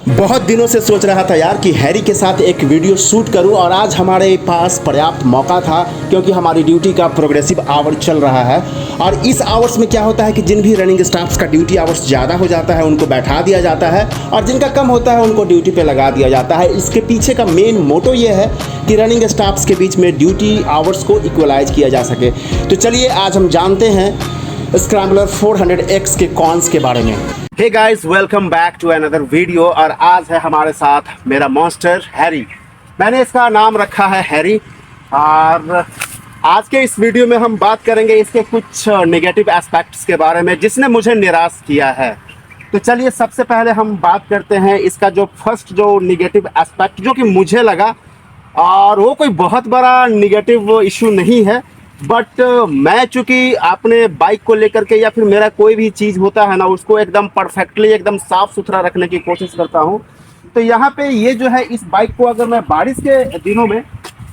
बहुत दिनों से सोच रहा था यार कि हैरी के साथ एक वीडियो शूट करूं और आज हमारे पास पर्याप्त मौका था क्योंकि हमारी ड्यूटी का प्रोग्रेसिव आवर चल रहा है। और इस आवर्स में क्या होता है कि जिन भी रनिंग स्टाफ्स का ड्यूटी आवर्स ज़्यादा हो जाता है उनको बैठा दिया जाता है और जिनका कम होता है उनको ड्यूटी पे लगा दिया जाता है। इसके पीछे का मेन मोटो ये है कि रनिंग स्टाफ्स के बीच में ड्यूटी आवर्स को इक्वलाइज किया जा सके। तो चलिए आज हम जानते हैं स्क्रैम्बलर 400X के कॉन्स के बारे में। Hey guys, welcome back to another video. और आज है हमारे साथ मेरा मॉन्स्टर हैरी। मैंने इसका नाम रखा है हैरी। और आज के इस वीडियो में हम बात करेंगे इसके कुछ नेगेटिव एस्पेक्ट्स के बारे में जिसने मुझे निराश किया है। तो चलिए सबसे पहले हम बात करते हैं इसका जो फर्स्ट जो नेगेटिव एस्पेक्ट जो कि मुझे लगा, और वो कोई बहुत बड़ा नेगेटिव इशू नहीं है, बट मैं चूँकि अपने बाइक को लेकर के या फिर मेरा कोई भी चीज़ होता है ना उसको एकदम परफेक्टली एकदम साफ़ सुथरा रखने की कोशिश करता हूँ। तो यहाँ पे ये जो है इस बाइक को अगर मैं बारिश के दिनों में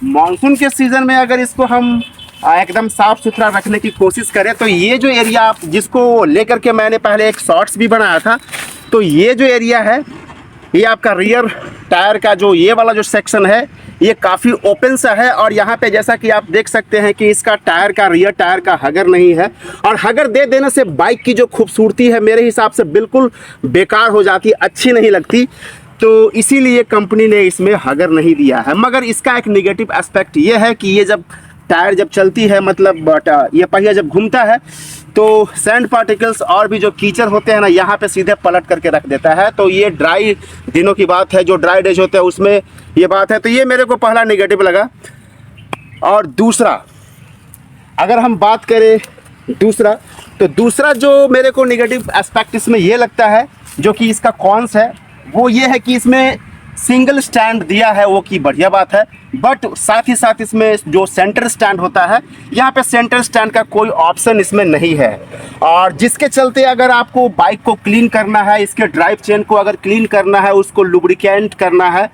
मानसून के सीज़न में अगर इसको हम एकदम साफ़ सुथरा रखने की कोशिश करें तो ये जो एरिया आप जिसको लेकर के मैंने पहले एक शॉर्ट्स भी बनाया था, तो ये जो एरिया है ये आपका रियर टायर का जो ये वाला जो सेक्शन है ये काफ़ी ओपन सा है। और यहाँ पे जैसा कि आप देख सकते हैं कि इसका टायर का रियर टायर का हगर नहीं है, और हगर दे देने से बाइक की जो खूबसूरती है मेरे हिसाब से बिल्कुल बेकार हो जाती, अच्छी नहीं लगती। तो इसीलिए कंपनी ने इसमें हगर नहीं दिया है। मगर इसका एक नेगेटिव एस्पेक्ट ये है कि ये जब टायर जब चलती है, मतलब ये पहिया जब घूमता है तो सैंड पार्टिकल्स और भी जो कीचड़ होते हैं ना यहाँ पे सीधे पलट करके रख देता है। तो ये ड्राई दिनों की बात है, जो ड्राई डेज होते हैं उसमें ये बात है। तो ये मेरे को पहला नेगेटिव लगा। और दूसरा अगर हम बात करें तो दूसरा जो मेरे को नेगेटिव एस्पेक्ट इसमें ये लगता है जो कि इसका कॉन्स है वो ये है कि इसमें सिंगल स्टैंड दिया है, वो की बढ़िया बात है, बट साथ ही साथ इसमें जो सेंटर स्टैंड होता है यहाँ पे सेंटर स्टैंड का कोई ऑप्शन इसमें नहीं है। और जिसके चलते अगर आपको बाइक को क्लीन करना है, इसके ड्राइव चेन को अगर क्लीन करना है, उसको लुब्रिकेंट करना है,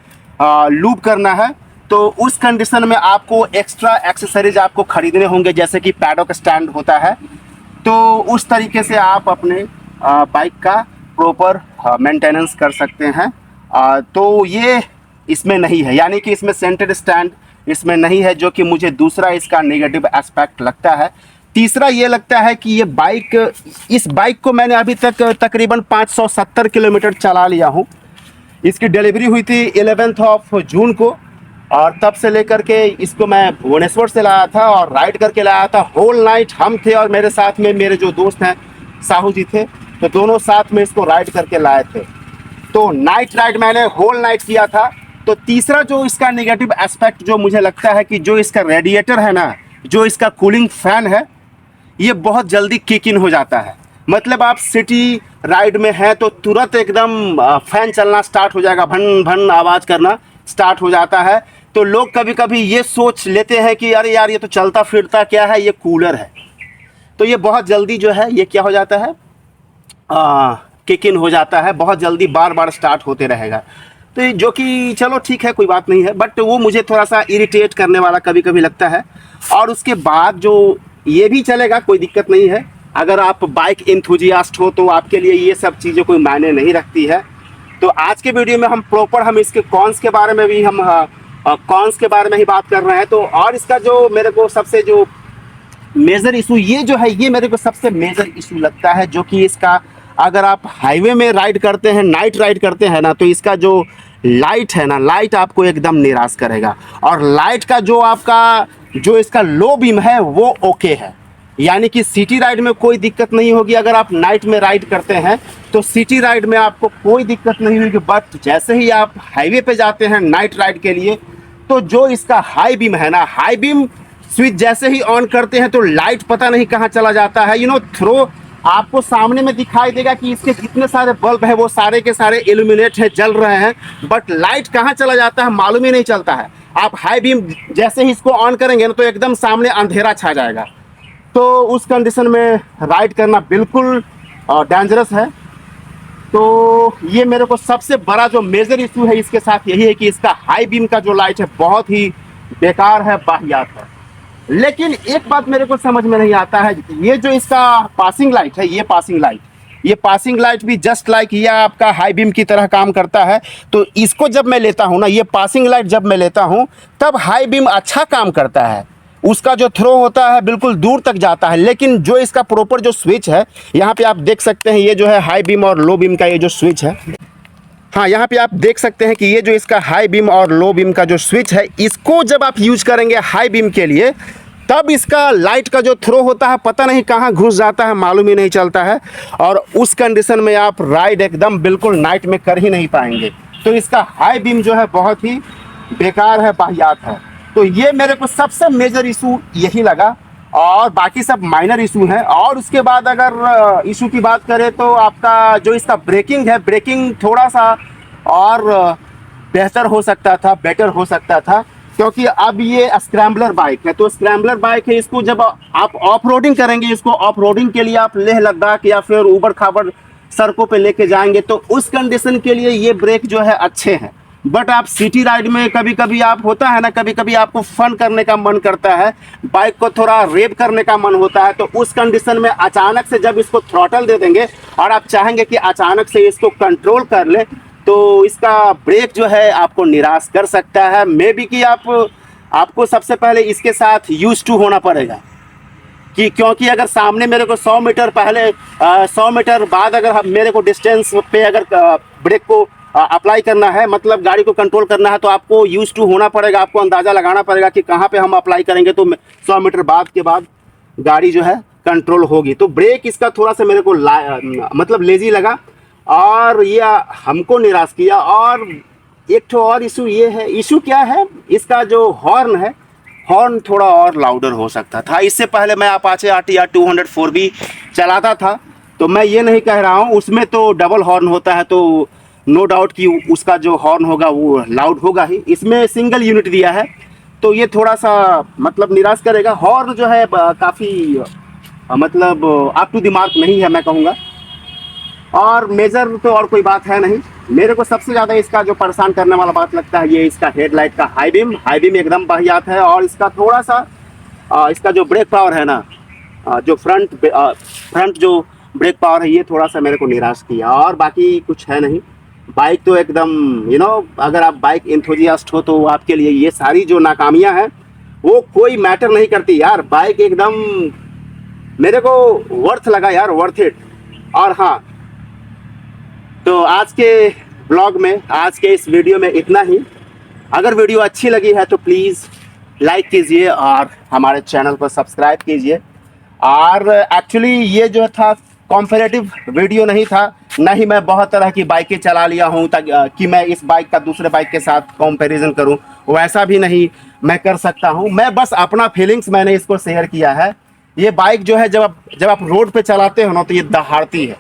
लूब करना है, तो उस कंडीशन में आपको एक्स्ट्रा एक्सेसरीज आपको खरीदने होंगे, जैसे कि पैडोक स्टैंड होता है। तो उस तरीके से आप अपने बाइक का प्रॉपर मेंटेनेंस कर सकते हैं। तो ये इसमें नहीं है, यानी कि इसमें सेंटर स्टैंड इसमें नहीं है, जो कि मुझे दूसरा इसका नेगेटिव एस्पेक्ट लगता है। तीसरा ये लगता है कि इस बाइक को मैंने अभी तक तकरीबन 570 किलोमीटर चला लिया हूँ। इसकी डिलीवरी हुई थी 11 जून को, और तब से लेकर के इसको मैं भुवनेश्वर से लाया था और राइड करके लाया था। होल नाइट हम थे और मेरे साथ में मेरे जो दोस्त हैं साहू जी थे, तो दोनों साथ में इसको राइड करके लाए थे। तो नाइट राइड मैंने होल नाइट किया था। तो तीसरा जो इसका नेगेटिव एस्पेक्ट जो मुझे लगता है कि जो इसका रेडिएटर है ना, जो इसका कूलिंग फैन है, ये बहुत जल्दी किक इन हो जाता है। मतलब आप सिटी राइड में हैं तो तुरंत एकदम फैन चलना स्टार्ट हो जाएगा, भन भन आवाज़ करना स्टार्ट हो जाता है। तो लोग कभी कभी ये सोच लेते हैं कि अरे यार ये तो चलता फिरता क्या है, ये कूलर है। तो ये बहुत जल्दी जो है ये क्या हो जाता है, किक इन हो जाता है, बहुत जल्दी बार बार स्टार्ट होते रहेगा। तो जो कि चलो ठीक है, कोई बात नहीं है, बट वो मुझे थोड़ा सा इरिटेट करने वाला कभी कभी लगता है। और उसके बाद जो ये भी चलेगा, कोई दिक्कत नहीं है, अगर आप बाइक एंथुजियास्ट हो तो आपके लिए ये सब चीज़ें कोई मायने नहीं रखती है। तो आज के वीडियो में हम इसके कॉन्स के बारे में भी कॉन्स के बारे में ही बात कर रहे हैं। तो और इसका जो मेरे को सबसे जो मेजर इशू ये जो है, ये मेरे को सबसे मेजर इशू लगता है, जो कि इसका अगर आप हाईवे में राइड करते हैं, नाइट राइड करते हैं ना, तो इसका जो लाइट है ना, लाइट आपको एकदम निराश करेगा। और लाइट का जो इसका लो बीम है वो ओके है, यानी कि सिटी राइड में कोई दिक्कत नहीं होगी। अगर आप नाइट में राइड करते हैं तो सिटी राइड में आपको कोई दिक्कत नहीं होगी, बट जैसे ही आप हाईवे पे जाते हैं नाइट राइड के लिए, तो जो इसका हाई बीम है ना, हाई बीम स्विच जैसे ही ऑन करते हैं तो लाइट पता नहीं कहाँ चला जाता है। थ्रो आपको सामने में दिखाई देगा कि इसके जितने सारे बल्ब है वो सारे के सारे इल्यूमिनेट है, जल रहे हैं, बट लाइट कहाँ चला जाता है मालूम ही नहीं चलता है। आप हाई बीम जैसे ही इसको ऑन करेंगे ना तो एकदम सामने अंधेरा छा जाएगा। तो उस कंडीशन में राइड करना बिल्कुल डेंजरस है। तो ये मेरे को सबसे बड़ा जो मेजर इशू है इसके साथ यही है कि इसका हाई बीम का जो लाइट है बहुत ही बेकार है, वाहियात है। लेकिन एक बात मेरे को समझ में नहीं आता है, ये जो इसका पासिंग लाइट है, ये पासिंग लाइट ये पासिंग लाइट भी जस्ट लाइक ये आपका हाई बीम की तरह काम करता है। तो इसको जब मैं लेता हूँ ना, ये पासिंग लाइट जब मैं लेता हूँ तब हाई बीम अच्छा काम करता है, उसका जो थ्रो होता है बिल्कुल दूर तक जाता है। लेकिन जो इसका प्रॉपर जो स्विच है, यहाँ पे आप देख सकते हैं, ये जो है हाई बीम और लो बीम का ये जो स्विच है, हाँ यहाँ पे आप देख सकते हैं कि ये जो इसका हाई बीम और लो बीम का जो स्विच है, इसको जब आप यूज करेंगे हाई बीम के लिए, तब इसका लाइट का जो थ्रो होता है पता नहीं कहाँ घुस जाता है, मालूम ही नहीं चलता है, और उस कंडीशन में आप राइड एकदम बिल्कुल नाइट में कर ही नहीं पाएंगे। तो इसका हाई बीम जो है बहुत ही बेकार है, वाहियात है। तो ये मेरे को सबसे मेजर इशू यही लगा, और बाकी सब माइनर इशू हैं। और उसके बाद अगर इशू की बात करें तो आपका जो इसका ब्रेकिंग है, ब्रेकिंग थोड़ा सा और बेहतर हो सकता था, बेटर हो सकता था, क्योंकि अब ये स्क्रैम्बलर बाइक है। तो स्क्रैम्बलर बाइक है, इसको जब आप ऑफ रोडिंग करेंगे, इसको ऑफ रोडिंग के लिए आप लेह लद्दाख या फिर ऊबड़ खाबड़ सड़कों पे लेके जाएंगे, तो उस कंडीशन के लिए ये ब्रेक जो है अच्छे हैं। बट आप सिटी राइड में कभी कभी आप होता है ना, कभी कभी आपको फन करने का मन करता है, बाइक को थोड़ा रेव करने का मन होता है, तो उस कंडीशन में अचानक से जब इसको थ्रॉटल दे देंगे और आप चाहेंगे कि अचानक से इसको कंट्रोल कर ले, तो इसका ब्रेक जो है आपको निराश कर सकता है। मे बी कि आपको सबसे पहले इसके साथ यूज टू होना पड़ेगा, कि क्योंकि अगर सामने मेरे को 100 मीटर पहले 100 मीटर बाद अगर मेरे को डिस्टेंस पे अगर ब्रेक को अप्लाई करना है, मतलब गाड़ी को कंट्रोल करना है, तो आपको यूज टू होना पड़ेगा, आपको अंदाज़ा लगाना पड़ेगा कि कहाँ पे हम अप्लाई करेंगे तो 100 मीटर बाद के बाद गाड़ी जो है कंट्रोल होगी। तो ब्रेक इसका थोड़ा सा मेरे को मतलब लेजी लगा और ये हमको निराश किया। और एक तो और इशू ये है, इशू क्या है, इसका जो हॉर्न है, हॉर्न थोड़ा और लाउडर हो सकता था। इससे पहले मैं अपाचे RTR 204 भी चलाता था, तो मैं ये नहीं कह रहा हूँ, उसमें तो डबल हॉर्न होता है, तो नो डाउट कि उसका जो हॉर्न होगा वो लाउड होगा ही। इसमें सिंगल यूनिट दिया है, तो ये थोड़ा सा मतलब निराश करेगा। हॉर्न जो है काफ़ी मतलब अप टू द मार्क नहीं है मैं कहूँगा। और मेजर तो और कोई बात है नहीं। मेरे को सबसे ज़्यादा इसका जो परेशान करने वाला बात लगता है, ये इसका हेडलाइट का हाई बीम एकदम वाहियात है। और इसका थोड़ा सा इसका जो ब्रेक पावर है ना, जो फ्रंट जो ब्रेक पावर है, ये थोड़ा सा मेरे को निराश किया। और बाकी कुछ है नहीं, बाइक तो एकदम अगर आप बाइक एंथुजियास्ट हो तो आपके लिए ये सारी जो नाकामियां हैं वो कोई मैटर नहीं करती यार। बाइक एकदम मेरे को वर्थ लगा यार, वर्थ इट। और हाँ, तो आज के ब्लॉग में, आज के इस वीडियो में इतना ही। अगर वीडियो अच्छी लगी है तो प्लीज़ लाइक कीजिए और हमारे चैनल को सब्सक्राइब कीजिए। और एक्चुअली ये जो था कॉम्पेरेटिव वीडियो नहीं था, ना ही मैं बहुत तरह की बाइकें चला लिया हूँ कि मैं इस बाइक का दूसरे बाइक के साथ कंपैरिजन करूँ, वैसा भी नहीं मैं कर सकता हूँ। मैं बस अपना फीलिंग्स मैंने इसको शेयर किया है। ये बाइक जो है जब आप रोड पे चलाते हो ना, तो ये दहाड़ती है,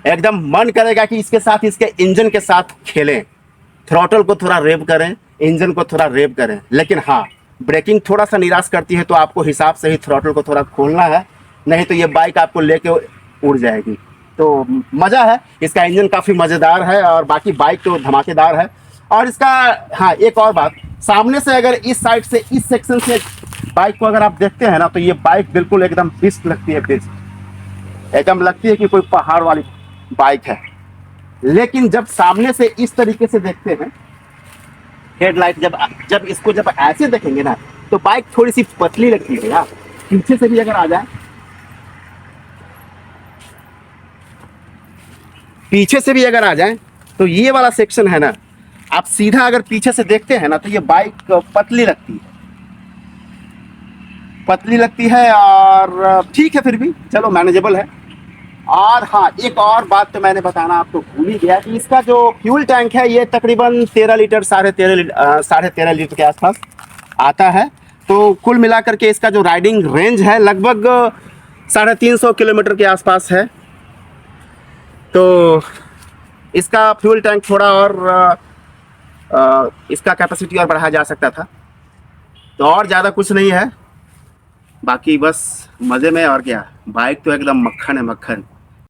एकदम मन करेगा कि इसके साथ, इसके इंजन के साथ खेलें, थ्रॉटल को थोड़ा रेव करें, इंजन को थोड़ा रेव करें। लेकिन हाँ, ब्रेकिंग थोड़ा सा निराश करती है, तो आपको हिसाब से ही थ्रॉटल को थोड़ा खोलना है, नहीं तो ये बाइक आपको लेके उड़ जाएगी। तो मज़ा है, इसका इंजन काफ़ी मज़ेदार है और बाकी बाइक तो धमाकेदार है। और इसका हाँ, एक और बात, सामने से अगर इस साइड से, इस सेक्शन से बाइक को अगर आप देखते हैं ना, तो ये बाइक बिल्कुल एकदम बिस्ट लगती है, बिस्ट एकदम लगती है कि कोई पहाड़ वाली बाइक है। लेकिन जब सामने से इस तरीके से देखते हैं, हेडलाइट जब इसको जब ऐसे देखेंगे ना, तो बाइक थोड़ी सी पतली लगती है यार। पीछे से भी अगर आ जाए, पीछे से भी अगर आ जाए, तो ये वाला सेक्शन है ना, आप सीधा अगर पीछे से देखते हैं ना, तो ये बाइक पतली लगती है, पतली लगती है। और ठीक है, फिर भी चलो मैनेजेबल है। और हाँ, एक और बात तो मैंने बताना आपको भूल ही गया कि इसका जो फ्यूल टैंक है, ये तकरीबन 13 लीटर, साढ़े तेरह लीटर के आसपास आता है। तो कुल मिलाकर के इसका जो राइडिंग रेंज है लगभग 350 किलोमीटर के आसपास है। तो इसका फ्यूल टैंक थोड़ा और इसका कैपेसिटी और बढ़ाया जा सकता था। तो और ज़्यादा कुछ नहीं है, बाकी बस मज़े में। और क्या, बाइक तो एकदम मक्खन है, मक्खन।